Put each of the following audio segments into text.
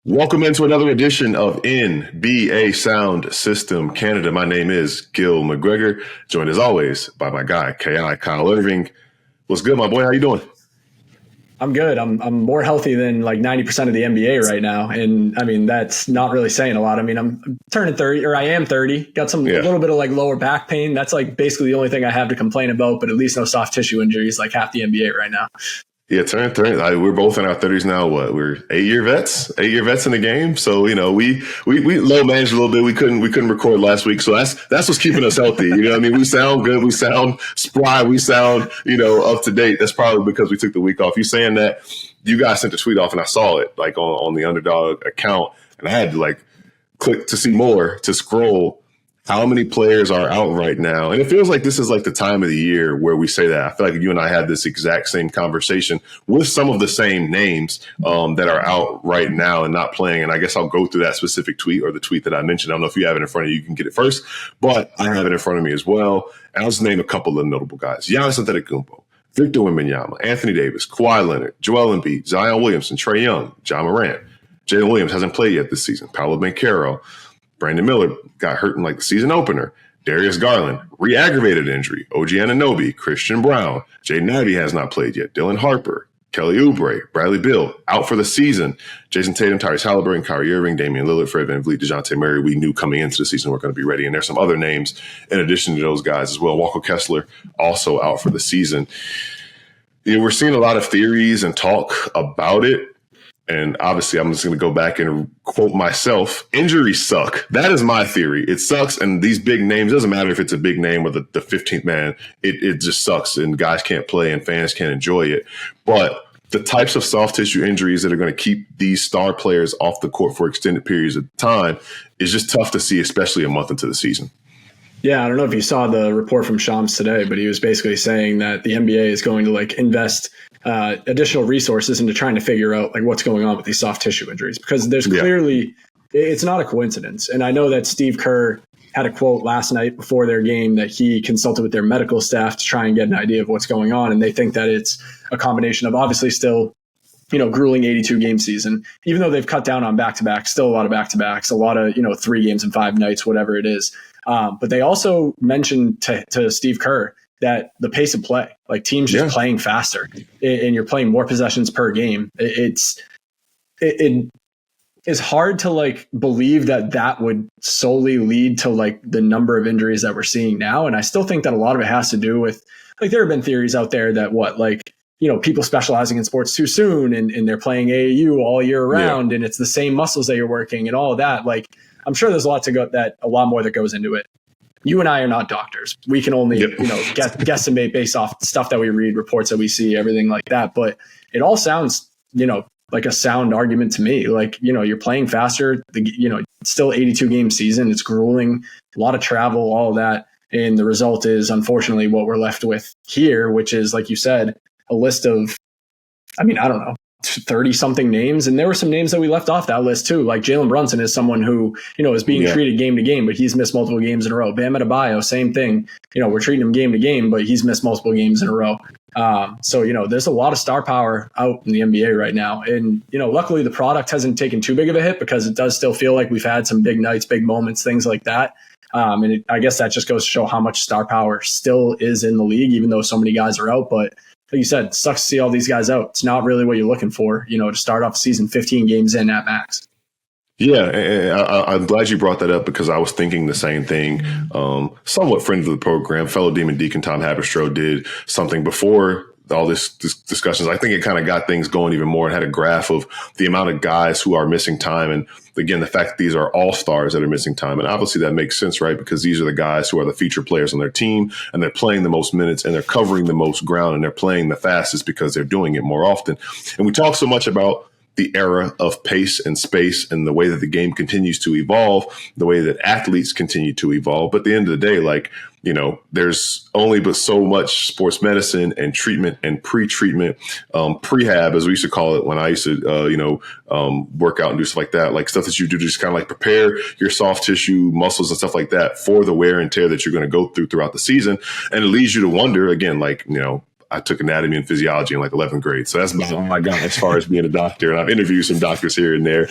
Welcome into another edition of NBA Sound System Canada. My name is Gil McGregor, joined as always by my guy, Kyle Irving. What's good, my boy? How you doing? I'm good. I'm more healthy than like 90% of the NBA right now. And I mean, that's not really saying a lot. I mean, I'm turning 30, or I am 30, got a little bit of like lower back pain. That's like basically the only thing I have to complain about, but at least no soft tissue injuries like half the NBA right now. Yeah, turn 30. We're both in our 30s now. What? We're 8-year vets in the game. So, you know, we low managed a little bit. We couldn't record last week. So that's what's keeping us healthy. You know what I mean? We sound good. We sound spry. We sound, up to date. That's probably because we took the week off. You saying that, you guys sent a tweet off and I saw it like on the Underdog account, and I had to like click to see more, to scroll how many players are out right now. And it feels like this is like the time of the year where we say that. I feel like you and I had this exact same conversation with some of the same names that are out right now and not playing. And I guess I'll go through that specific tweet, or the tweet that I mentioned. I don't know if you have it in front of you. You can get it first, but I have it in front of me as well. And I'll just name a couple of notable guys. Giannis Antetokounmpo, Victor Wembanyama, Anthony Davis, Kawhi Leonard, Joel Embiid, Zion Williamson, Trae Young, John Morant. Jalen Williams hasn't played yet this season. Paolo Banchero. Brandon Miller got hurt in like the season opener. Darius Garland, re-aggravated injury. OG Anunoby, Christian Brown. Jaden Ivey has not played yet. Dylan Harper, Kelly Oubre, Bradley Beal, out for the season. Jason Tatum, Tyrese Halliburton, Kyrie Irving, Damian Lillard, Fred VanVleet, DeJounte Murray. We knew coming into the season we're going to be ready. And there's some other names in addition to those guys as well. Walker Kessler, also out for the season. We're seeing a lot of theories and talk about it. And obviously, I'm just going to go back and quote myself. Injuries suck. That is my theory. It sucks. And these big names, doesn't matter if it's a big name or the 15th man, it just sucks. And guys can't play and fans can't enjoy it. But the types of soft tissue injuries that are going to keep these star players off the court for extended periods of time is just tough to see, especially a month into the season. Yeah, I don't know if you saw the report from Shams today, but he was basically saying that the NBA is going to like invest additional resources into trying to figure out like what's going on with these soft tissue injuries, because there's clearly, it's not a coincidence. And I know that Steve Kerr had a quote last night before their game that he consulted with their medical staff to try and get an idea of what's going on. And they think that it's a combination of obviously still, grueling 82 game season, even though they've cut down on back-to-backs, still a lot of back-to-backs, a lot of, 3 games in 5 nights, whatever it is. But they also mentioned to Steve Kerr that the pace of play, like teams just playing faster and you're playing more possessions per game. It is hard to like believe that would solely lead to like the number of injuries that we're seeing now. And I still think that a lot of it has to do with like, there have been theories out there that people specializing in sports too soon and they're playing AAU all year round and it's the same muscles that you're working and all of that. Like, I'm sure there's a lot more that goes into it. You and I are not doctors. We can only, guesstimate based off stuff that we read, reports that we see, everything like that. But it all sounds, like a sound argument to me. Like, you're playing faster, still 82 game season. It's grueling, a lot of travel, all of that. And the result is, unfortunately, what we're left with here, which is, like you said, a list of, I don't know, 30 something names. And there were some names that we left off that list too. Like Jalen Brunson is someone who, is being treated game to game, but he's missed multiple games in a row. Bam Adebayo, same thing. We're treating him game to game, but he's missed multiple games in a row. So, there's a lot of star power out in the NBA right now. And, luckily the product hasn't taken too big of a hit because it does still feel like we've had some big nights, big moments, things like that. I guess that just goes to show how much star power still is in the league, even though so many guys are out. But like you said, it sucks to see all these guys out. It's not really what you're looking for, to start off the season 15 games in at max. Yeah, and I'm glad you brought that up because I was thinking the same thing. Somewhat friend of the program, fellow Demon Deacon Tom Haberstroh did something before all this discussions. I think it kind of got things going even more and had a graph of the amount of guys who are missing time. And again, the fact that these are all stars that are missing time. And obviously that makes sense, right? Because these are the guys who are the feature players on their team and they're playing the most minutes and they're covering the most ground and they're playing the fastest because they're doing it more often. And we talk so much about the era of pace and space and the way that the game continues to evolve, the way that athletes continue to evolve. But at the end of the day, there's only but so much sports medicine and treatment and pre-treatment, prehab, as we used to call it when I used to, work out and do stuff like that, like stuff that you do to just kind of like prepare your soft tissue muscles and stuff like that for the wear and tear that you're going to go through throughout the season. And it leads you to wonder again, I took anatomy and physiology in like 11th grade. So that's about all I got as far as being a doctor. And I've interviewed some doctors here and there,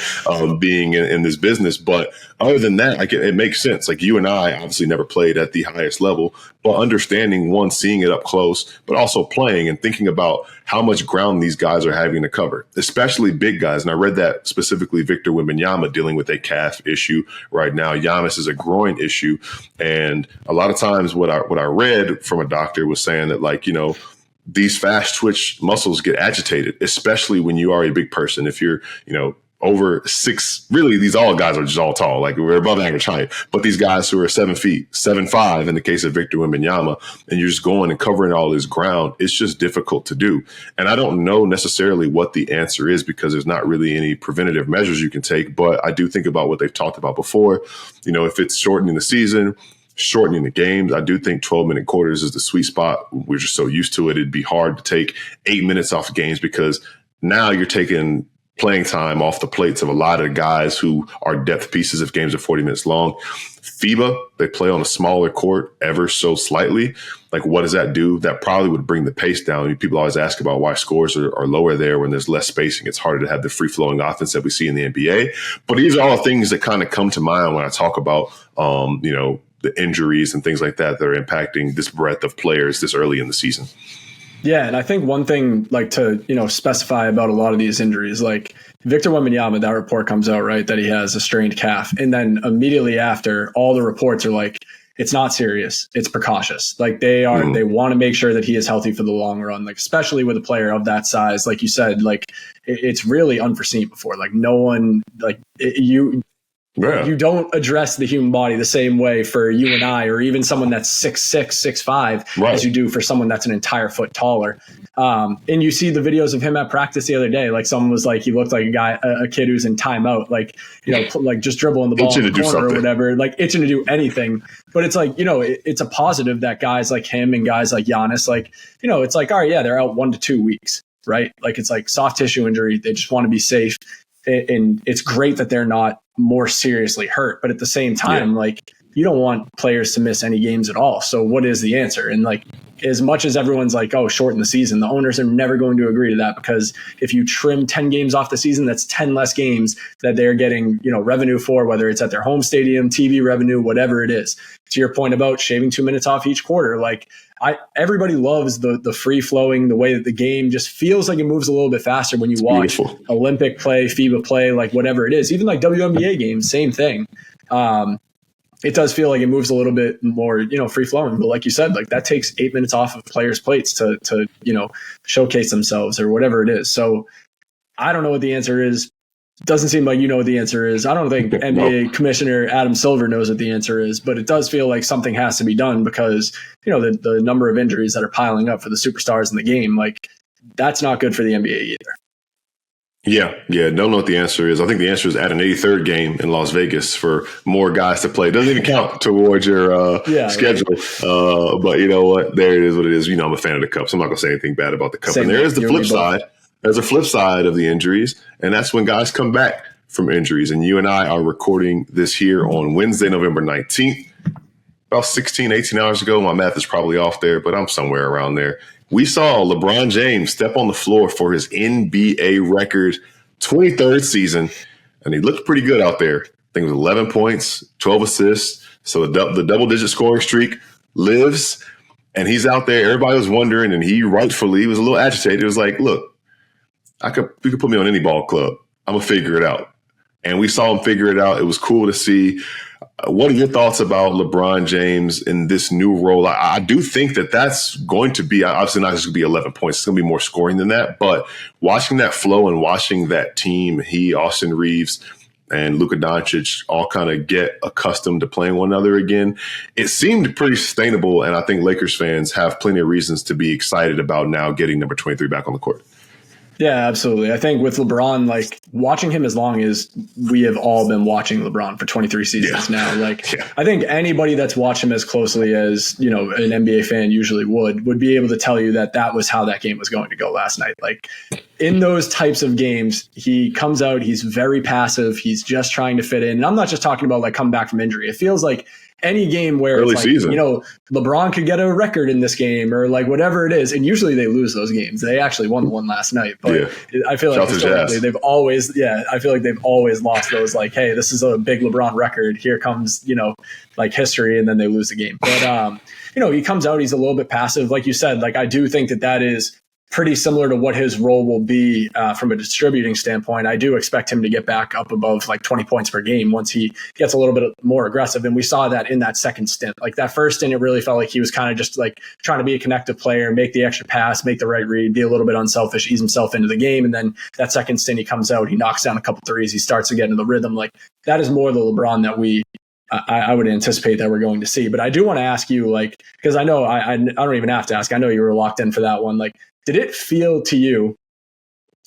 being in this business. But other than that, like it makes sense. Like you and I obviously never played at the highest level, but understanding one, seeing it up close, but also playing and thinking about how much ground these guys are having to cover, especially big guys. And I read that specifically Victor Wembanyama dealing with a calf issue right now. Giannis is a groin issue. And a lot of times what I read from a doctor was saying that, like, you know, these fast twitch muscles get agitated, especially when you are a big person. If you're, you know, over 6, really, these all guys are just all tall, like we're above average height. But these guys who are 7 feet, 7'5" in the case of Victor Wembanyama, and you're just going and covering all this ground, it's just difficult to do. And I don't know necessarily what the answer is because there's not really any preventative measures you can take. But I do think about what they've talked about before. You know, if it's shortening the season, shortening the games, I do think 12-minute quarters is the sweet spot. We're just so used to it. It'd be hard to take 8 minutes off games because now you're taking playing time off the plates of a lot of guys who are depth pieces if games are 40 minutes long. FIBA, they play on a smaller court ever so slightly. Like, what does that do? That probably would bring the pace down. People always ask about why scores are lower there when there's less spacing. It's harder to have the free-flowing offense that we see in the NBA. But these are all things that kind of come to mind when I talk about, you know, the injuries and things like that are impacting this breadth of players this early in the season. Yeah, and I think one thing, like, to, you know, specify about a lot of these injuries, like Victor Wembanyama, that report comes out, right, that he has a strained calf. And then immediately after, all the reports are like, it's not serious, it's precautious. Like they want to make sure that he is healthy for the long run, like especially with a player of that size. Like you said, like it's really unforeseen before. Like no one, like you don't address the human body the same way for you and I, or even someone that's 6'6", 6'5", as you do for someone that's an entire foot taller. And you see the videos of him at practice the other day. Like someone was like, he looked like a kid who's in timeout, like, you know, like just dribbling the ball in the corner or whatever, like itching to do anything. But it's like, you know, it's a positive that guys like him and guys like Giannis, like, you know, it's like, all right, yeah, they're out 1 to 2 weeks, right? Like it's like soft tissue injury. They just want to be safe. And it's great that they're not more seriously hurt, but at the same time, like you don't want players to miss any games at all. So what is the answer? And like, as much as everyone's like, oh, shorten the season, the owners are never going to agree to that, because if you trim 10 games off the season, that's 10 less games that they're getting, you know, revenue for, whether it's at their home stadium, TV revenue, whatever it is. To your point about shaving 2 minutes off each quarter, like everybody loves the free flowing, the way that the game just feels like it moves a little bit faster when you watch Olympic play, FIBA play, like whatever it is, even like WNBA games, same thing. It does feel like it moves a little bit more, you know, free flowing. But like you said, like that takes 8 minutes off of players' plates to, you know, showcase themselves or whatever it is. So I don't know what the answer is. Doesn't seem like you know what the answer is. I don't think NBA Commissioner Adam Silver knows what the answer is, but it does feel like something has to be done because, you know, the number of injuries that are piling up for the superstars in the game, like that's not good for the NBA either. Yeah. Don't know what the answer is. I think the answer is add an 83rd game in Las Vegas for more guys to play. It doesn't even count towards your schedule. But you know what? There it is what it is. You know, I'm a fan of the Cup, so I'm not going to say anything bad about the Cup. And there is the flip side. There's a flip side of the injuries, and that's when guys come back from injuries. And you and I are recording this here on Wednesday, November 19th, about 16, 18 hours ago. My math is probably off there, but I'm somewhere around there. We saw LeBron James step on the floor for his NBA record 23rd season, and he looked pretty good out there. I think it was 11 points, 12 assists. So the double-digit scoring streak lives, and he's out there. Everybody was wondering, and he rightfully was a little agitated. It was like, look, you could put me on any ball club. I'm going to figure it out. And we saw him figure it out. It was cool to see. What are your thoughts about LeBron James in this new role? I do think that that's going to be, obviously not just going to be 11 points. It's going to be more scoring than that. But watching that flow and watching that team, Austin Reeves and Luka Doncic all kind of get accustomed to playing one another again, it seemed pretty sustainable. And I think Lakers fans have plenty of reasons to be excited about now getting number 23 back on the court. Yeah, absolutely. I think with LeBron, like watching him as long as we have all been watching LeBron for 23 seasons now, like I think anybody that's watched him as closely as, you know, an NBA fan usually would be able to tell you that that was how that game was going to go last night. Like in those types of games, he comes out, he's very passive. He's just trying to fit in. And I'm not just talking about like coming back from injury. It feels like any game where early it's like, season. LeBron could get a record in this game or like whatever it is. And usually they lose those games. They actually won the one last night, but I feel like historically they've always, I feel like they've always lost those like, hey, this is a big LeBron record. Here comes, like history. And then they lose the game. But, he comes out, he's a little bit passive. Like you said, like, I do think that is pretty similar to what his role will be from a distributing standpoint. I do expect him to get back up above like 20 points per game once he gets a little bit more aggressive. And we saw that in that second stint. Like that first stint, it really felt like he was kind of just like trying to be a connective player, make the extra pass, make the right read, be a little bit unselfish, ease himself into the game. And then that second stint, he comes out, he knocks down a couple threes, he starts to get into the rhythm. Like that is more the LeBron that I would anticipate that we're going to see. But I do want to ask you, like, because I know I don't even have to ask. I know you were locked in for that one. Like, did it feel to you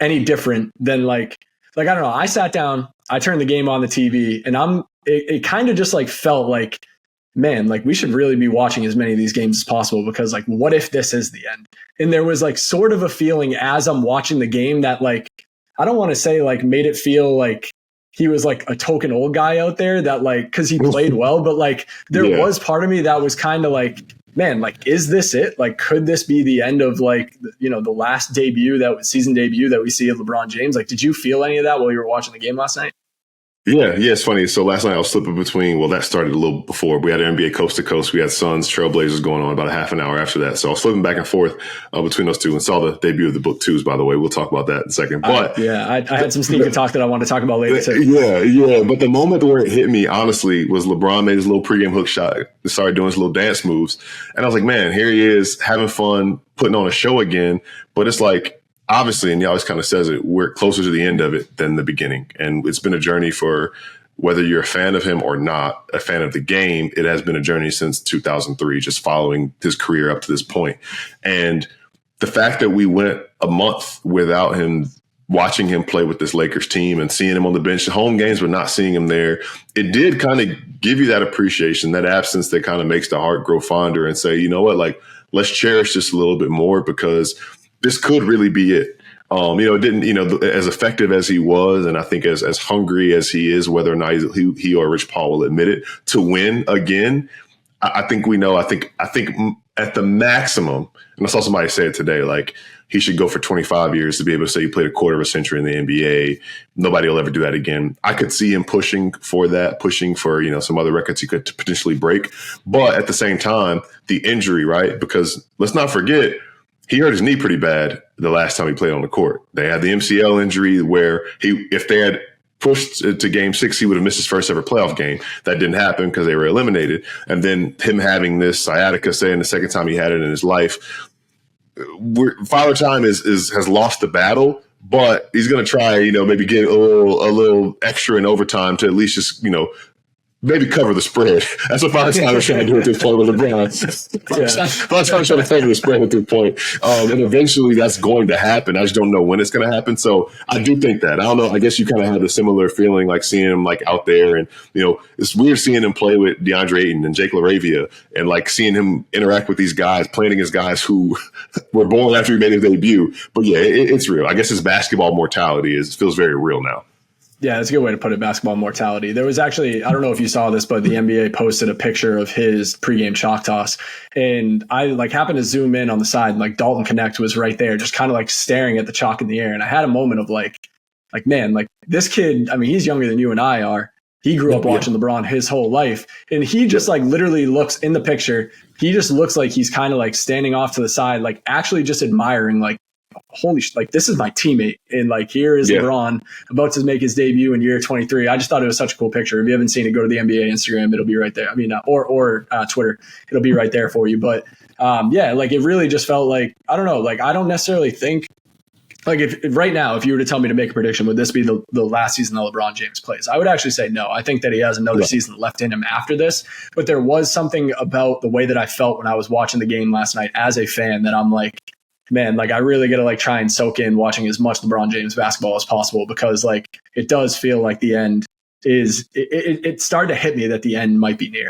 any different than like I don't know. I sat down, I turned the game on the TV, and it kind of just like felt like, man, like we should really be watching as many of these games as possible because like, what if this is the end? And there was like sort of a feeling as I'm watching the game that like, I don't want to say like made it feel like he was like a token old guy out there that like, cause he played well, but like there was part of me that was kind of like, man, like, is this it? Like, could this be the end of like, the last season debut that we see of LeBron James? Like, did you feel any of that while you were watching the game last night? Yeah, it's funny. So last night I was flipping between, that started a little before. We had NBA Coast to Coast. We had Suns, Trailblazers going on about a half an hour after that. So I was flipping back and forth between those two and saw the debut of the book twos, by the way. We'll talk about that in a second. But I had some sneaker talk that I want to talk about later too. Yeah. But the moment where it hit me, honestly, was LeBron made his little pregame hook shot, started doing his little dance moves. And I was like, man, here he is having fun, putting on a show again. But it's like, obviously, and he always kind of says it, we're closer to the end of it than the beginning. And it's been a journey for whether you're a fan of him or not, a fan of the game. It has been a journey since 2003, just following his career up to this point. And the fact that we went a month without him, watching him play with this Lakers team and seeing him on the bench, home games, but not seeing him there, it did kind of give you that appreciation, that absence that kind of makes the heart grow fonder and say, you know what, like, let's cherish this a little bit more because this could really be it. It didn't, as effective as he was, and I think as hungry as he is, whether or not he or Rich Paul will admit it, to win again, I think we know. I think at the maximum, and I saw somebody say it today, like he should go for 25 years to be able to say he played a quarter of a century in the NBA. Nobody will ever do that again. I could see him pushing for some other records he could potentially break. But at the same time, the injury, right? Because let's not forget, he hurt his knee pretty bad the last time he played on the court. They had the MCL injury where if they had pushed to game 6, he would have missed his first ever playoff game. That didn't happen because they were eliminated. And then him having this sciatica, saying the second time he had it in his life. Father Time has lost the battle, but he's going to try, maybe get a little extra in overtime to at least just, maybe cover the spread. That's what Father Time was trying to do at this point with LeBron. Father Time was trying to cover the spread at this point. And eventually that's going to happen. I just don't know when it's going to happen. So I do think that. I don't know. I guess you kind of have a similar feeling, like seeing him like out there. And, it's weird seeing him play with DeAndre Ayton and Jake LaRavia and like seeing him interact with these guys, playing against guys who were born after he made his debut. But yeah, it's real. I guess his basketball mortality feels very real now. Yeah, that's a good way to put it, basketball mortality. There was actually, I don't know if you saw this, but the NBA posted a picture of his pregame chalk toss. And I happened to zoom in on the side, and like Dalton Connect was right there, just kind of like staring at the chalk in the air. And I had a moment of like, man, like this kid, I mean, he's younger than you and I are. He grew up watching LeBron his whole life. And he just like literally looks in the picture. He just looks like he's kind of like standing off to the side, like actually just admiring, like, holy shit, like this is my teammate. And like, here is LeBron about to make his debut in year 23. I just thought it was such a cool picture. If you haven't seen it, go to the NBA Instagram. It'll be right there. I mean, or Twitter, it'll be right there for you. But like it really just felt like, I don't know, like I don't necessarily think like if right now, if you were to tell me to make a prediction, would this be the last season that LeBron James plays? I would actually say no. I think that he has another season left in him after this. But there was something about the way that I felt when I was watching the game last night as a fan that I'm like, man, like I really got to like try and soak in watching as much LeBron James basketball as possible, because like it does feel like the end is it started to hit me that the end might be near.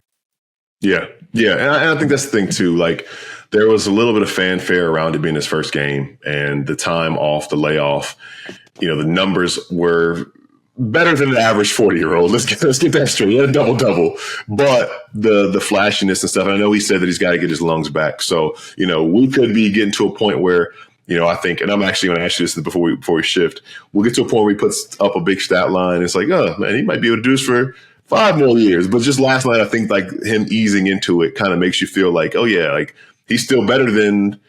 Yeah. And I think that's the thing too. Like there was a little bit of fanfare around it being his first game and the time off, the layoff, the numbers were better than an average 40-year-old. Let's get that straight. He had a double-double. But the flashiness and stuff, I know he said that he's got to get his lungs back. So, we could be getting to a point where, I think, and I'm actually going to ask you this before we shift, we'll get to a point where he puts up a big stat line. It's like, oh, man, he might be able to do this for 5 more years. But just last night, I think like him easing into it kind of makes you feel like, oh, yeah, like he's still better than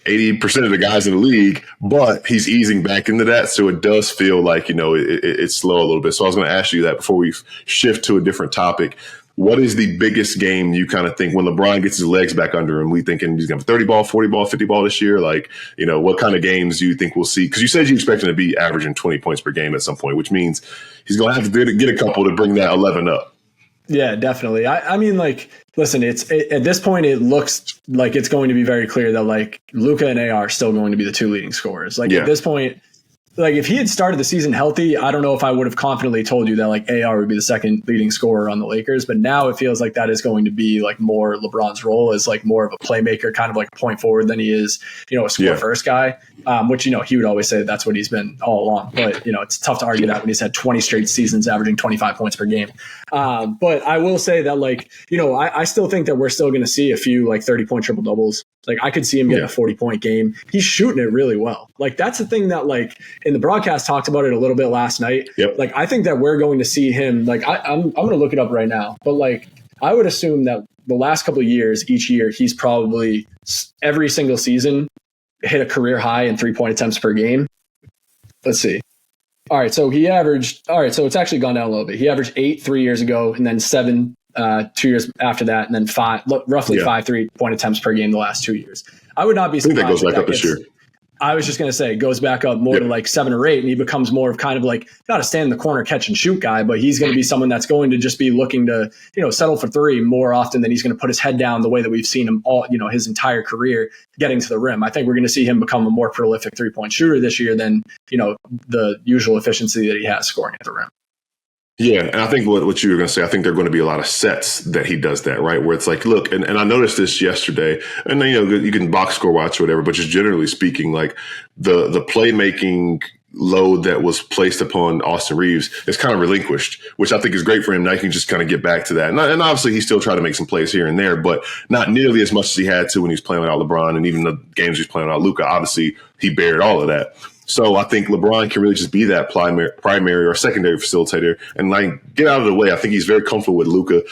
80% of the guys in the league, but he's easing back into that. So it does feel like, it's slow a little bit. So I was going to ask you that before we shift to a different topic. What is the biggest game you kind of think when LeBron gets his legs back under him? We thinking he's going to have 30 ball, 40 ball, 50 ball this year? Like, what kind of games do you think we'll see? Because you said you expect him to be averaging 20 points per game at some point, which means he's going to have to get a couple to bring that 11 up. Yeah, definitely. I mean, like, listen, at this point, it looks like it's going to be very clear that like Luka and AR are still going to be the 2 leading scorers. Like at this point, like if he had started the season healthy, I don't know if I would have confidently told you that like AR would be the 2nd leading scorer on the Lakers. But now it feels like that is going to be like more LeBron's role as like more of a playmaker, kind of like a point forward than he is, a score first guy, which, he would always say that's what he's been all along. But, it's tough to argue that when he's had 20 straight seasons averaging 25 points per game. But I will say that like, I still think that we're still going to see a few like 30-point triple doubles. Like I could see him getting a 40-point game. He's shooting it really well. Like that's the thing that like in the broadcast talked about it a little bit last night. Yep. Like I think that we're going to see him like I'm going to look it up right now. But like I would assume that the last couple of years, each year, he's probably every single season hit a career high in 3-point attempts per game. Let's see. All right. So it's actually gone down a little bit. He averaged 8 3 years ago and then 7 2 years after that, and then roughly 5 3-point attempts per game the last 2 years. I would not be surprised. I think that goes back up this year. I was just going to say it goes back up more to like 7 or 8, and he becomes more of kind of like not a stand in the corner catch and shoot guy, but he's going to be someone that's going to just be looking to settle for 3 more often than he's going to put his head down the way that we've seen him all his entire career getting to the rim. I think we're going to see him become a more prolific 3-point shooter this year than the usual efficiency that he has scoring at the rim. Yeah, and I think what you were going to say, I think there are going to be a lot of sets that he does that, right? Where it's like, look, and I noticed this yesterday, and then, you can box score watch or whatever, but just generally speaking, like the playmaking load that was placed upon Austin Reeves is kind of relinquished, which I think is great for him. Now he can just kind of get back to that. And obviously he's still trying to make some plays here and there, but not nearly as much as he had to when he was playing without LeBron, and even the games he was playing without Luka. Obviously, he bared all of that. So I think LeBron can really just be that primary or secondary facilitator and like get out of the way. I think he's very comfortable with Luka.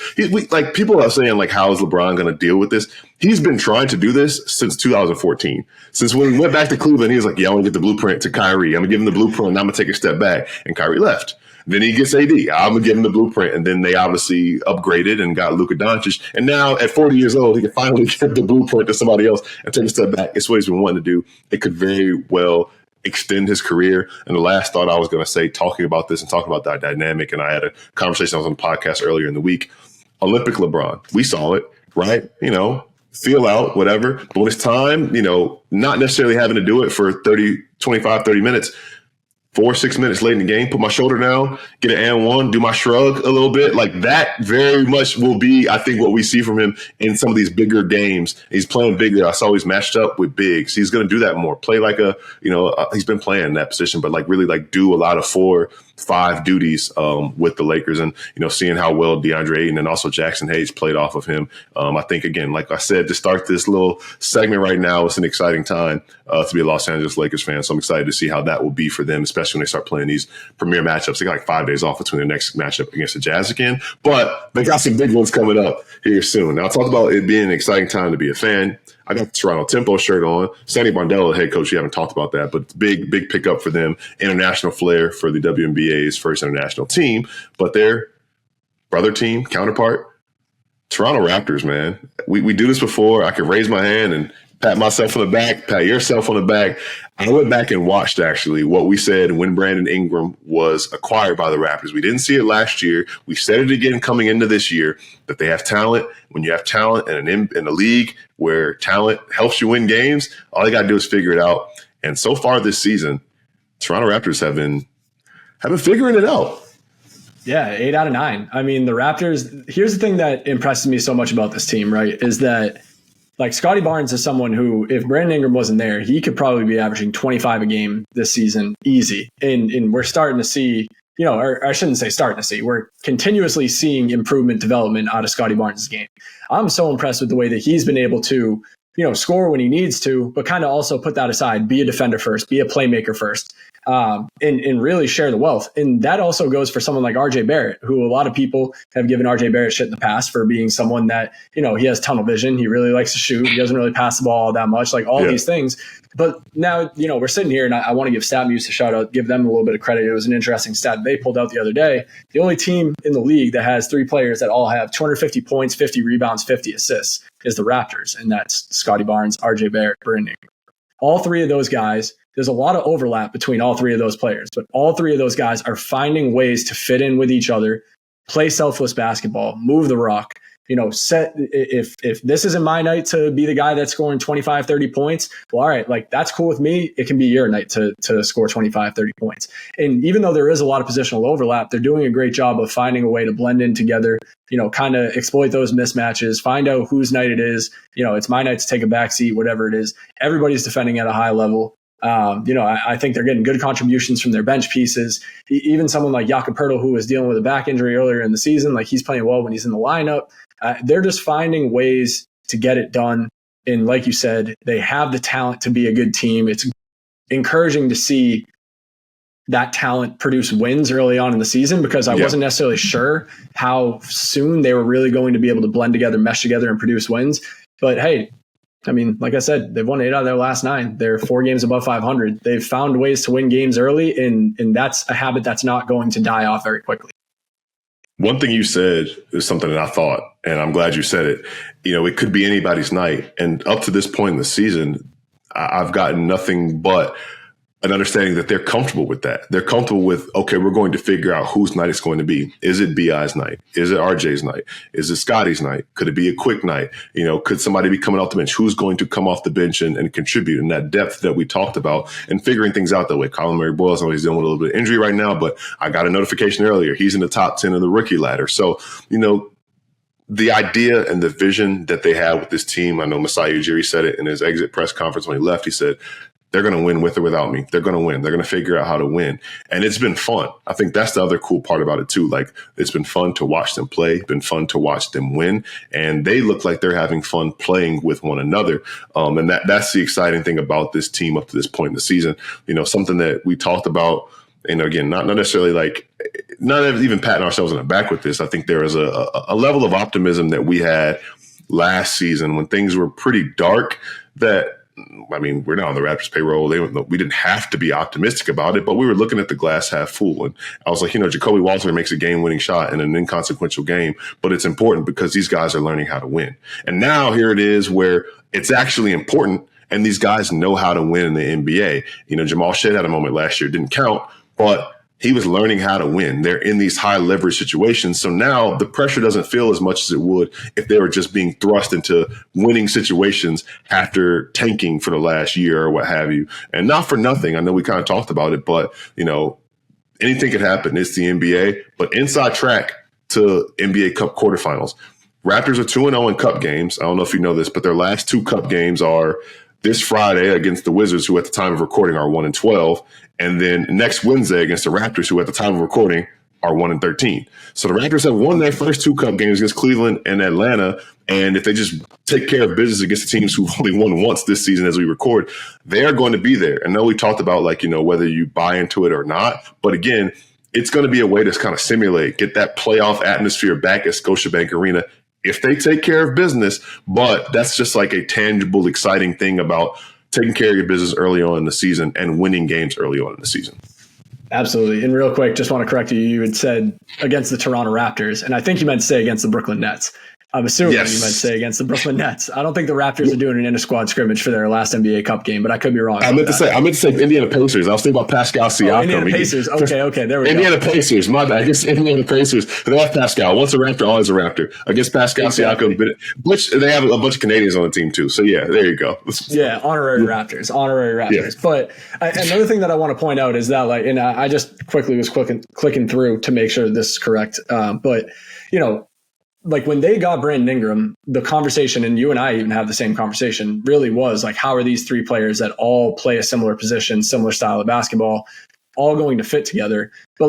Like people are saying like, how is LeBron going to deal with this? He's been trying to do this since 2014. Since when we went back to Cleveland, he was like, yeah, I want to get the blueprint to Kyrie. I'm going to give him the blueprint and I'm going to take a step back. And Kyrie left. Then he gets AD. I'm going to give him the blueprint. And then they obviously upgraded and got Luka Doncic. And now at 40 years old, he can finally give the blueprint to somebody else and take a step back. It's what he's been wanting to do. It could very well extend his career. And the last thought I was going to say, talking about this and talking about that dynamic, and I had a conversation, I was on the podcast earlier in the week, Olympic LeBron, we saw it, right? Feel out, whatever. But when it's time, not necessarily having to do it for 25, 30 minutes, 4 or 6 minutes late in the game, put my shoulder down, get an and one, do my shrug a little bit. Like that very much will be, I think, what we see from him in some of these bigger games. He's playing bigger. I saw he's matched up with bigs. He's going to do that more. Play like he's been playing that position, but like really like do a lot of 4-5 duties with the Lakers, and seeing how well DeAndre Ayton and also Jackson Hayes played off of him. I think, again, like I said, to start this little segment right now, it's an exciting time to be a Los Angeles Lakers fan. So I'm excited to see how that will be for them, especially when they start playing these premier matchups. They got like 5 days off between the next matchup against the Jazz again, but they got some big ones coming up here soon. Now, I'll talk about it being an exciting time to be a fan. I got the Toronto Tempo shirt on. Sandy Bardella, head coach, you haven't talked about that, but big pickup for them. International flair for the WNBA's first international team, but their brother team, counterpart, Toronto Raptors, man. We do this before. I can raise my hand and pat myself on the back, pat yourself on the back. I went back and watched, actually, what we said when Brandon Ingram was acquired by the Raptors. We didn't see it last year. We said it again coming into this year, that they have talent. When you have talent in a league where talent helps you win games, all you got to do is figure it out. And so far this season, Toronto Raptors have been figuring it out. Yeah, 8 out of 9. I mean, the Raptors, here's the thing that impresses me so much about this team, right, is that like Scotty Barnes is someone who, if Brandon Ingram wasn't there, he could probably be averaging 25 a game this season, easy. And we're starting to see, or I shouldn't say starting to see, we're continuously seeing development out of Scottie Barnes' game. I'm so impressed with the way that he's been able to, score when he needs to, but kind of also put that aside, be a defender first, be a playmaker first, and really share the wealth. And that also goes for someone like RJ Barrett, who a lot of people have given RJ Barrett shit in the past for being someone that, he has tunnel vision. He really likes to shoot. He doesn't really pass the ball all that much, like all these things. But now, we're sitting here and I want to give StatMuse a shout out, give them a little bit of credit. It was an interesting stat they pulled out the other day. The only team in the league that has 3 players that all have 250 points, 50 rebounds, 50 assists is the Raptors. And that's Scottie Barnes, RJ Barrett, Brandon Ingram. All 3 of those guys, there's a lot of overlap between all 3 of those players, but all 3 of those guys are finding ways to fit in with each other, play selfless basketball, move the rock. Set if this isn't my night to be the guy that's scoring 25, 30 points, well, all right, like that's cool with me. It can be your night to score 25, 30 points. And even though there is a lot of positional overlap, they're doing a great job of finding a way to blend in together, kind of exploit those mismatches, find out whose night it is. It's my night to take a backseat, whatever it is. Everybody's defending at a high level. I think they're getting good contributions from their bench pieces. Even someone like Jakob Poeltl, who was dealing with a back injury earlier in the season, like he's playing well when he's in the lineup. They're just finding ways to get it done. And like you said, they have the talent to be a good team. It's encouraging to see that talent produce wins early on in the season, because I wasn't necessarily sure how soon they were really going to be able to blend together, mesh together, and produce wins. But hey, I mean, like I said, they've won 8 out of their last 9. They're 4 games above 500. They've found ways to win games early, and that's a habit that's not going to die off very quickly. One thing you said is something that I thought, and I'm glad you said it. It could be anybody's night. And up to this point in the season, I've gotten nothing but an understanding that they're comfortable with that. They're comfortable with, okay, we're going to figure out whose night it's going to be. Is it BI's night? Is it RJ's night? Is it Scotty's night? Could it be a quick night? Could somebody be coming off the bench? Who's going to come off the bench and contribute in that depth that we talked about, and figuring things out that way? Colin Murray Boyles, he's dealing with a little bit of injury right now, but I got a notification earlier. He's in the top 10 of the rookie ladder. So, the idea and the vision that they have with this team, I know Masai Ujiri said it in his exit press conference when he left. He said, they're going to win with or without me. They're going to win. They're going to figure out how to win. And it's been fun. I think that's the other cool part about it too. Like, it's been fun to watch them play, been fun to watch them win. And they look like they're having fun playing with one another. And that's the exciting thing about this team up to this point in the season. Something that we talked about, and again, not necessarily like, not even patting ourselves on the back with this. I think there is a level of optimism that we had last season when things were pretty dark that, I mean, we're now on the Raptors payroll. We didn't have to be optimistic about it, but we were looking at the glass half full. And I was like, Jacoby Walter makes a game-winning shot in an inconsequential game, but it's important because these guys are learning how to win. And now here it is where it's actually important, and these guys know how to win in the NBA. Jamal Shead had a moment last year, didn't count, but he was learning how to win. They're in these high leverage situations. So now the pressure doesn't feel as much as it would if they were just being thrust into winning situations after tanking for the last year or what have you. And not for nothing. I know we kind of talked about it, but anything could happen. It's the NBA, but inside track to NBA Cup quarterfinals. Raptors are 2-0 in cup games. I don't know if you know this, but their last 2 cup games are this Friday against the Wizards, who at the time of recording are 1-12. And then next Wednesday against the Raptors, who at the time of recording are 1-13. So the Raptors have won their first 2 cup games against Cleveland and Atlanta. And if they just take care of business against the teams who only won once this season as we record, they are going to be there. And I know we talked about, whether you buy into it or not. But again, it's going to be a way to kind of simulate, get that playoff atmosphere back at Scotiabank Arena if they take care of business. But that's just like a tangible, exciting thing about taking care of your business early on in the season and winning games early on in the season. Absolutely. And real quick, just want to correct you. You had said against the Toronto Raptors, and I think you meant to say against the Brooklyn Nets. I'm assuming you might say against the Brooklyn Nets. I don't think the Raptors are doing an inter-squad scrimmage for their last NBA Cup game, but I could be wrong. I meant to say Indiana Pacers. I was thinking about Pascal Siakam. Indiana Pacers. Okay. There we go. Indiana Pacers. My bad. Against Indiana Pacers. They have Pascal. Once a Raptor, always a Raptor. Against Pascal Siakam, which they have a bunch of Canadians on the team too. So yeah, there you go. Yeah, honorary Raptors. Yeah. But another thing that I want to point out is that, and I just quickly was clicking through to make sure this is correct. But when they got Brandon Ingram, the conversation, and you and I even have the same conversation, really was like, how are these 3 players that all play a similar position, similar style of basketball, all going to fit together? But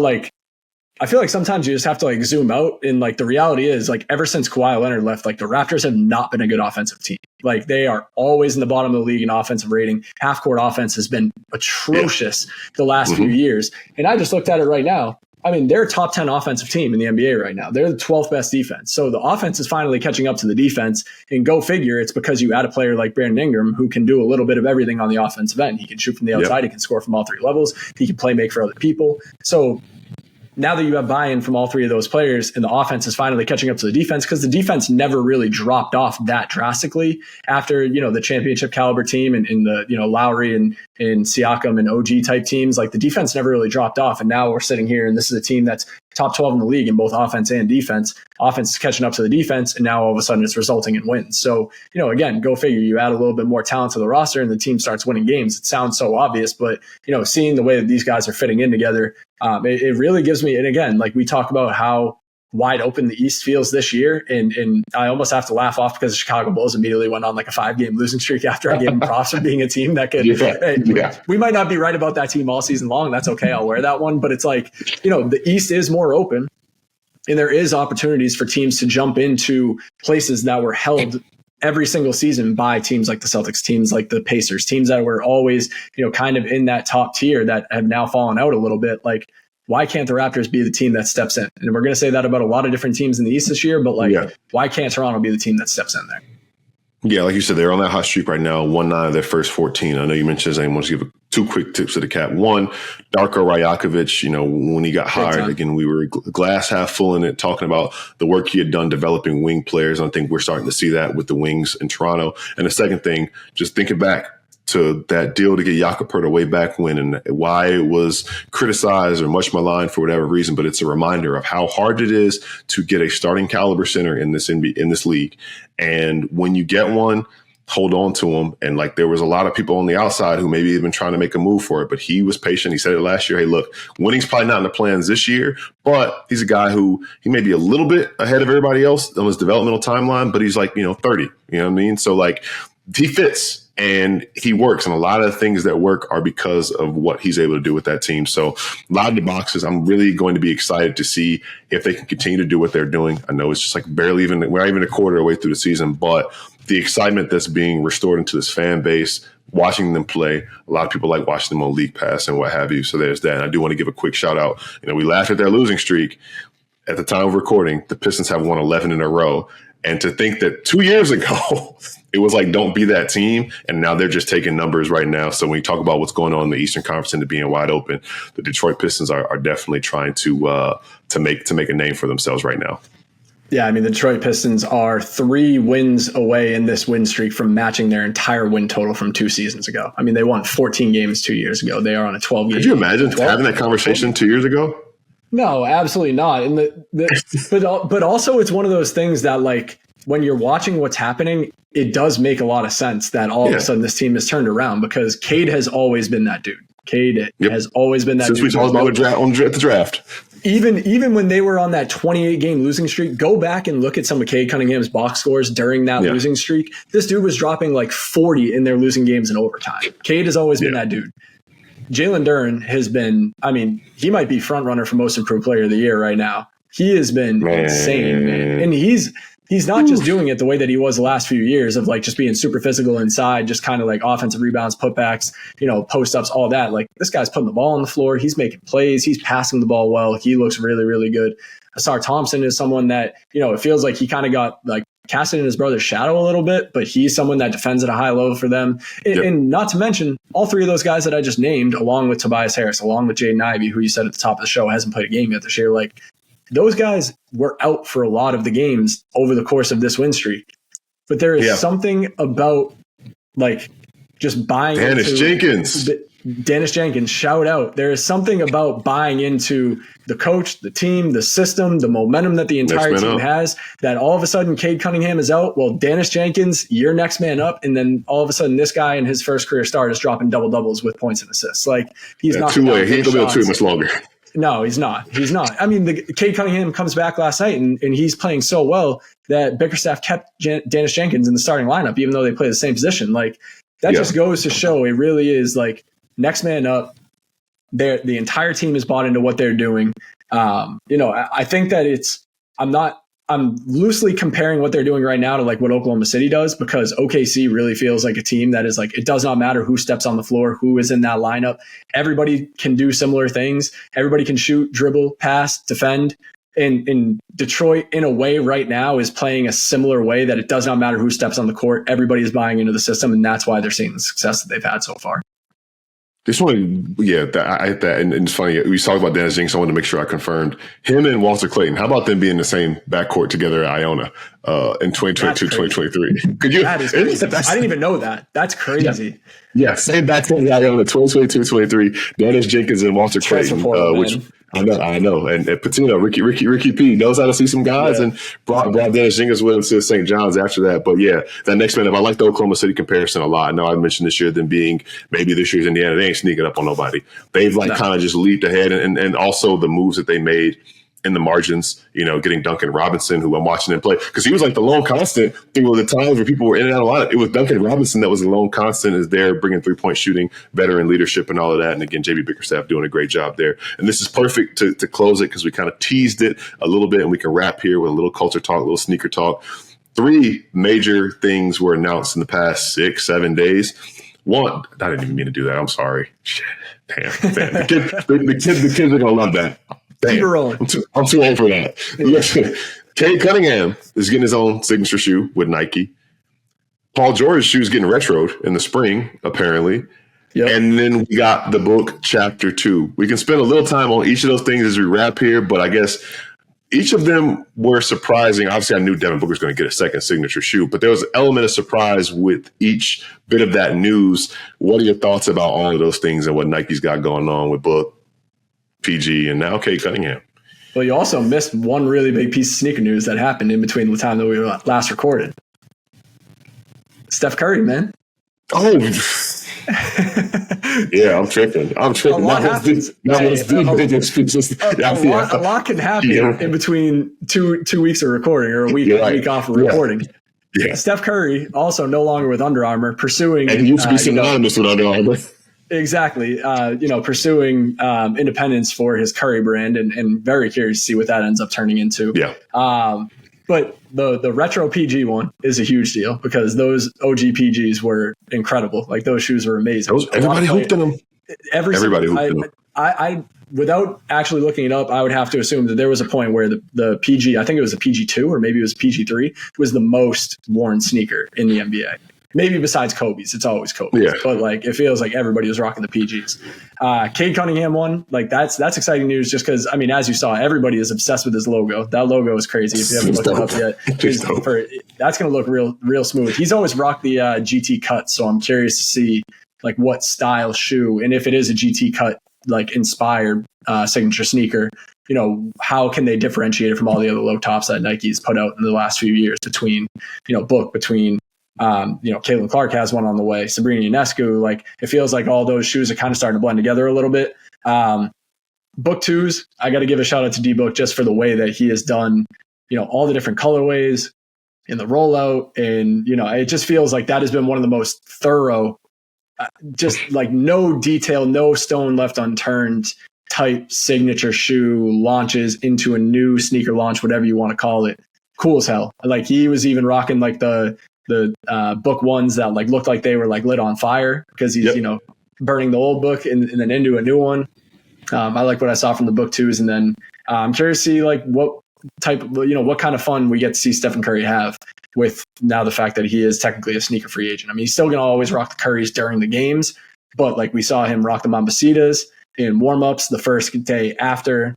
I feel like sometimes you just have to like zoom out, and like the reality is like ever since Kawhi Leonard left, like the Raptors have not been a good offensive team. Like they are always in the bottom of the league in offensive rating. Half court offense has been atrocious the last few years. And I just looked at it right now. I mean, they're a top 10 offensive team in the NBA right now. They're the 12th best defense. So the offense is finally catching up to the defense. And go figure, it's because you add a player like Brandon Ingram who can do a little bit of everything on the offensive end. He can shoot from the outside. He can score from all three levels. He can play make for other people. So now that you have buy-in from all three of those players and the offense is finally catching up to the defense, because the defense never really dropped off that drastically after, the championship caliber team and in the, Lowry and Siakam and OG type teams, like the defense never really dropped off. And now we're sitting here and this is a team that's top 12 in the league in both offense and defense. Offense is catching up to the defense, and now all of a sudden it's resulting in wins. So, again, go figure, you add a little bit more talent to the roster and the team starts winning games. It sounds so obvious, but, seeing the way that these guys are fitting in together, it really gives me, and again, like we talk about how wide open the East feels this year. And I almost have to laugh off because the Chicago Bulls immediately went on like a 5-game losing streak after I gave them props for being a team that could, we might not be right about that team all season long. That's okay. I'll wear that one. But it's like, the East is more open and there is opportunities for teams to jump into places that were held every single season by teams like the Celtics, teams like the Pacers, teams that were always, kind of in that top tier that have now fallen out a little bit. Like, why can't the Raptors be the team that steps in? And we're going to say that about a lot of different teams in the East this year, but why can't Toronto be the team that steps in there? Yeah, like you said, they're on that hot streak right now, 1-9 of their first 14. I know you mentioned his name. I want to give two quick tips to the cap. One, Darko Rajakovic, when he got hired, again, we were glass half full in it, talking about the work he had done developing wing players. And I think we're starting to see that with the wings in Toronto. And the second thing, just thinking back to that deal to get Jakob Poeltl way back when, and why it was criticized or much maligned for whatever reason, but it's a reminder of how hard it is to get a starting caliber center in this league. And when you get one, hold on to him. And like there was a lot of people on the outside who maybe have been trying to make a move for it, but he was patient. He said it last year. Hey, look, winning's probably not in the plans this year, but he's a guy who he may be a little bit ahead of everybody else on his developmental timeline, but he's like, 30, you know what I mean? So like he fits. And he works, and a lot of the things that work are because of what he's able to do with that team. So a lot of the boxes, I'm really going to be excited to see if they can continue to do what they're doing. I know it's just like we're not even a quarter of the way through the season, but the excitement that's being restored into this fan base, watching them play, a lot of people like watching them on League Pass and what have you. So there's that. And I do want to give a quick shout out. We laughed at their losing streak. At the time of recording, the Pistons have won 11 in a row. And to think that 2 years ago, it was like, don't be that team. And now they're just taking numbers right now. So when you talk about what's going on in the Eastern Conference and it being wide open, the Detroit Pistons are definitely trying to make a name for themselves right now. Yeah, I mean, the Detroit Pistons are 3 wins away in this win streak from matching their entire win total from 2 seasons ago. I mean, they won 14 games 2 years ago. They are on a 12-game. Could you imagine having that conversation 2 years ago? No, absolutely not. And but also it's one of those things that like when you're watching what's happening, it does make a lot of sense that all of a sudden this team has turned around because Cade has always been that dude. Cade has always been that dude. Since we talked about the draft. Even when they were on that 28-game losing streak, go back and look at some of Cade Cunningham's box scores during that losing streak. This dude was dropping like 40 in their losing games in overtime. Cade has always been that dude. Jalen Duren has been, I mean, he might be front runner for most improved player of the year right now. He has been insane, man. And he's not just doing it the way that he was the last few years of like just being super physical inside, just kind of like offensive rebounds, putbacks, post ups, all that. Like this guy's putting the ball on the floor. He's making plays. He's passing the ball well. He looks really, really good. Asar Thompson is someone that, it feels like he kind of got like casted in his brother's shadow a little bit, but he's someone that defends at a high level for them. And not to mention all 3 of those guys that I just named, along with Tobias Harris, along with Jaden Ivey, who you said at the top of the show hasn't played a game yet this year. Like those guys were out for a lot of the games over the course of this win streak. But there is something about like just buying Dennis Jenkins, shout out. There is something about buying into the coach, the team, the system, the momentum that the entire team has, that all of a sudden Cade Cunningham is out. Well, Dennis Jenkins, you're next man up. And then all of a sudden this guy in his first career start is dropping double doubles with points and assists. Like he's not two-way. He ain't going to be able to much longer. No, he's not. I mean, Cade Cunningham comes back last night and he's playing so well that Bickerstaff kept Dennis Jenkins in the starting lineup, even though they play the same position. Like that just goes to show it really is like next man up. the entire team is bought into what they're doing. I think that I'm loosely comparing what they're doing right now to like what Oklahoma City does, because OKC really feels like a team that is like, it does not matter who steps on the floor, who is in that lineup. Everybody can do similar things. Everybody can shoot, dribble, pass, defend. In Detroit, in a way right now, is playing a similar way that it does not matter who steps on the court. Everybody is buying into the system, and that's why they're seeing the success that they've had so far. This one, and it's funny. We talked about Dennis Jinx. I wanted to make sure I confirmed him and Walter Clayton. How about them being in the same backcourt together at Iona in 2022, 2023? Could you? That is crazy. I didn't even know that. That's crazy. Yeah, same backcourt at Iona 2022, 2023. Dennis Jenkins and Walter Clayton, which I know. And Patino, Ricky P knows how to see some guys, and brought Dennis Jenkins with him to St. John's after that. But yeah, that next matchup, I like the Oklahoma City comparison a lot. I know I mentioned this year them being maybe this year's Indiana. They ain't sneaking up on nobody. They've kind of just leaped ahead, and also the moves that they made in the margins, getting Duncan Robinson, who I'm watching him play, because he was like the lone constant through the times where people were in and out of lineup. It was Duncan Robinson that was the lone constant, is there bringing 3-point shooting, veteran leadership, and all of that. And again, JB Bickerstaff doing a great job there. And this is perfect to close it, because we kind of teased it a little bit, and we can wrap here with a little culture talk, a little sneaker talk. 3 major things were announced in the past 6-7 days. One, I didn't even mean to do that. I'm sorry. Shit. Damn. The kids are gonna love that. Damn, I'm too old for that. Listen, Cade Cunningham is getting his own signature shoe with Nike. Paul George's shoe is getting retroed in the spring, apparently. Yep. And then we got the book Chapter 2. We can spend a little time on each of those things as we wrap here, but I guess each of them were surprising. Obviously, I knew Devin Booker was going to get a second signature shoe, but there was an element of surprise with each bit of that news. What are your thoughts about all of those things and what Nike's got going on with Book, PG, and now Cade Cunningham? Well, you also missed one really big piece of sneaker news that happened in between the time that we were last recorded. Steph Curry, man. Oh, yeah, I'm tripping. A lot happens. A lot can happen in between two weeks of recording, or a week off of recording. Yeah. Steph Curry, also no longer with Under Armour, pursuing. And he used to be synonymous with Under Armour. Exactly. Pursuing independence for his Curry brand, and very curious to see what that ends up turning into. Yeah. But the retro PG one is a huge deal, because those OG PGs were incredible. Like, those shoes were amazing. Everybody hooped in them. Everybody hooped in them. I without actually looking it up, I would have to assume that there was a point where the PG, I think it was a PG2 or maybe it was PG3, was the most worn sneaker in the NBA. Maybe besides Kobe's. It's always Kobe's. Yeah. But like, it feels like everybody was rocking the PGs. Cade Cunningham one, like that's exciting news, just because, I mean, as you saw, everybody is obsessed with his logo. That logo is crazy. If you haven't looked it up yet, that's going to look real smooth. He's always rocked the GT cut, so I'm curious to see like what style shoe, and if it is a GT cut like inspired signature sneaker, how can they differentiate it from all the other low tops that Nike's put out in the last few years between Caitlin Clark has one on the way, Sabrina Ionescu. Like, it feels like all those shoes are kind of starting to blend together a little bit. Book 2s, I got to give a shout out to D-Book just for the way that he has done, all the different colorways in the rollout. And, it just feels like that has been one of the most thorough, just like no detail, no stone left unturned type signature shoe launches into a new sneaker launch, whatever you want to call it. Cool as hell. Like, he was even rocking like the book ones that like looked like they were like lit on fire, because he's burning the old book and then into a new one. I like what I saw from the book 2s, and then I'm curious to see like what type of, what kind of fun we get to see Stephen Curry have with now the fact that he is technically a sneaker free agent. I mean, he's still gonna always rock the Currys during the games, but like we saw him rock the Mambasitas in warm-ups the first day after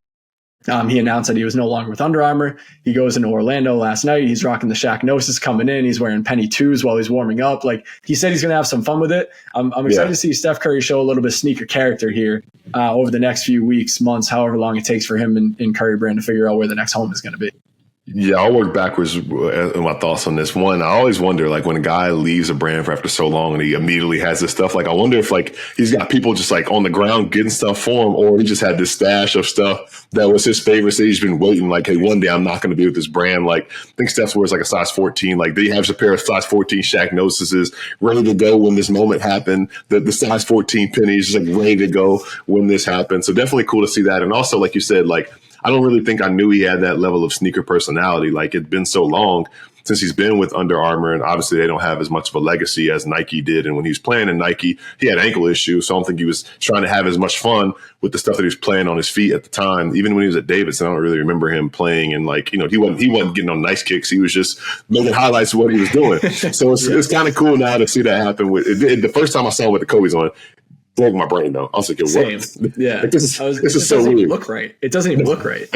he announced that he was no longer with Under Armour. He goes into Orlando last night. He's rocking the Shaq Gnosis coming in. He's wearing Penny 2s while he's warming up. Like, he said he's going to have some fun with it. I'm excited to see Steph Curry show a little bit of sneaker character here over the next few weeks, months, however long it takes for him and Curry brand to figure out where the next home is going to be. Yeah, I'll work backwards in my thoughts on this. One, I always wonder, like, when a guy leaves a brand for after so long and he immediately has this stuff, like, I wonder if, like, he's got people just, like, on the ground getting stuff for him, or he just had this stash of stuff that was his favorite. So he's been waiting, like, hey, one day I'm not going to be with this brand. Like, I think Steph's wears, like, a size 14. Like, he has a pair of size 14 Shaq Notices ready to go when this moment happened. The size 14 pennies just, like, ready to go when this happened. So definitely cool to see that. And also, like you said, like, I don't really think I knew he had that level of sneaker personality. Like, it'd been so long since he's been with Under Armour, and obviously they don't have as much of a legacy as Nike did. And when he was playing in Nike, he had ankle issues. So I don't think he was trying to have as much fun with the stuff that he was playing on his feet at the time. Even when he was at Davidson, I don't really remember him playing. And, like, you know, he wasn't getting on nice kicks. He was just making highlights of what he was doing. So it's kind of cool now to see that happen. The first time I saw him with the Kobe's on, broke my brain though. I was like, what? Yeah. Like, this is so weird. Look right. It doesn't even look right.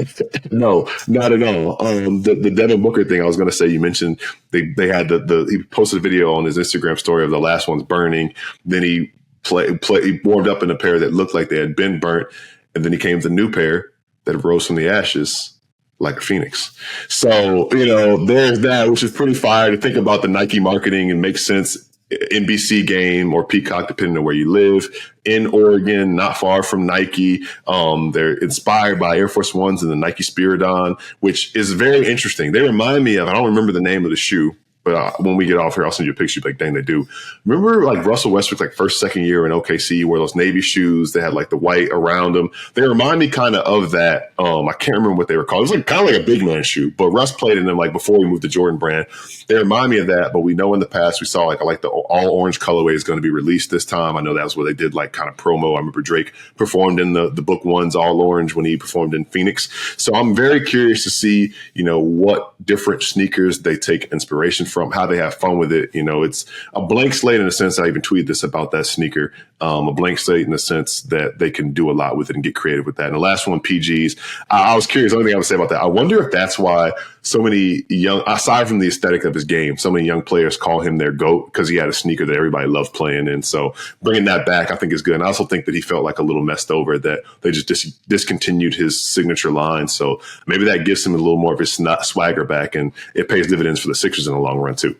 No, not at all. The Devin Booker thing, I was going to say, you mentioned they had he posted a video on his Instagram story of the last one's burning. Then he he warmed up in a pair that looked like they had been burnt. And then he came with a new pair that rose from the ashes like a phoenix. So, you know, there's that, which is pretty fire to think about the Nike marketing and make sense. NBC game or Peacock, depending on where you live, in Oregon, not far from Nike. They're inspired by Air Force Ones and the Nike Spiridon, which is very interesting. They remind me of, I don't remember the name of the shoe, but when we get off here, I'll send you a picture. Like, dang, they do. Remember, like, Russell Westbrook, like, second year in OKC, wore those navy shoes. They had, like, the white around them. They remind me kind of that. I can't remember what they were called. It was like kind of like a big man shoe, but Russ played in them, like, before we moved to Jordan Brand. They remind me of that, but we know in the past we saw, like the all orange colorway is going to be released this time. I know that was where they did, like, kind of promo. I remember Drake performed in the book One's all orange when he performed in Phoenix. So I'm very curious to see, you know, what different sneakers they take inspiration from, how they have fun with it. You know, it's a blank slate in the sense, I even tweeted this about that sneaker, a blank slate in the sense that they can do a lot with it and get creative with that. And the last one, PGs, I was curious. The only thing I would say about that, I wonder if that's why so many young, aside from the aesthetic of his game, so many young players call him their GOAT because he had a sneaker that everybody loved playing in. So bringing that back, I think is good. And I also think that he felt like a little messed over that they just discontinued his signature line. So maybe that gives him a little more of his swagger back, and it pays dividends for the Sixers in the long run too.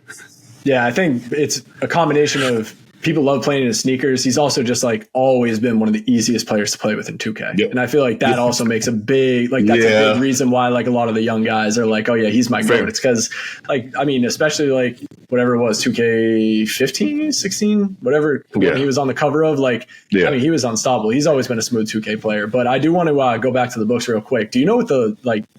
Yeah, I think it's a combination of people love playing in his sneakers. He's also just, like, always been one of the easiest players to play with in 2K. Yep. And I feel like that also makes a big, like, that's a big reason why, like, a lot of the young guys are like, oh yeah, he's my GOAT. It's because, like, I mean, especially, like, whatever it was, 2K15, 16, whatever he was on the cover of, like, I mean, he was unstoppable. He's always been a smooth 2K player. But I do want to go back to the books real quick. Do you know what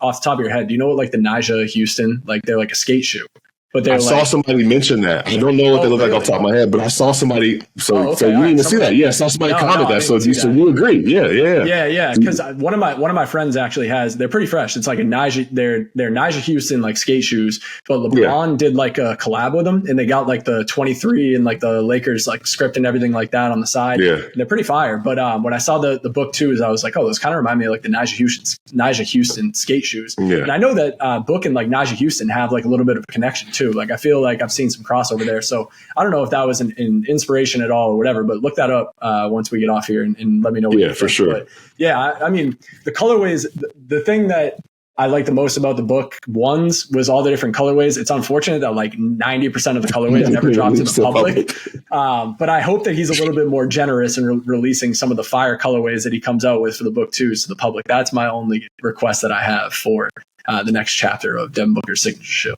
off the top of your head, do you know what, like, the Nyjah Houston, like, they're like a skate shoe? But I saw somebody mention that. I don't know what they look like off the top of my head, but I saw somebody. So you didn't see that? Yeah, I saw somebody comment that. So you agree? Yeah. Because one of my friends actually has. They're pretty fresh. It's like a Nyjah. They're Nyjah Houston, like, skate shoes. But LeBron did, like, a collab with them, and they got, like, the 23 and, like, the Lakers, like, script and everything like that on the side. Yeah, and they're pretty fire. But when I saw the book too, I was like, oh, those kind of remind me of, like, the Nyjah Houston skate shoes. Yeah. And I know that book and, like, Nyjah Houston have, like, a little bit of a connection too. Like, I feel like I've seen some crossover there. So I don't know if that was an inspiration at all or whatever, but look that up once we get off here and let me know what you think. For sure. But I mean, the colorways, the thing that I like the most about the book Ones was all the different colorways. It's unfortunate that, like, 90% of the colorways never dropped to the public. But I hope that he's a little bit more generous in releasing some of the fire colorways that he comes out with for the book too to the public. That's my only request that I have for the next chapter of Devin Booker's signature shoe.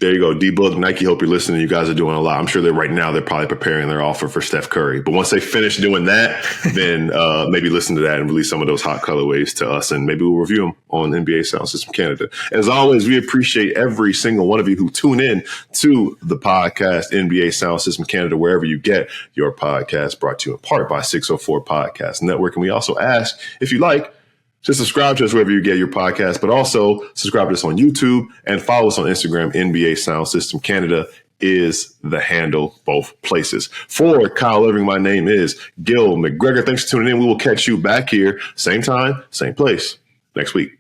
There you go. D-Book, Nike, hope you're listening. You guys are doing a lot. I'm sure that right now they're probably preparing their offer for Steph Curry. But once they finish doing that, then maybe listen to that and release some of those hot colorways to us, and maybe we'll review them on NBA Soundsystem Canada. As always, we appreciate every single one of you who tune in to the podcast, NBA Soundsystem Canada, wherever you get your podcast, brought to you in part by 604 Podcast Network. And we also ask, if you like, to subscribe to us wherever you get your podcast, but also subscribe to us on YouTube and follow us on Instagram. NBA Soundsystem Canada is the handle, both places. For Kyle Irving, my name is Gil McGregor. Thanks for tuning in. We will catch you back here, same time, same place, next week.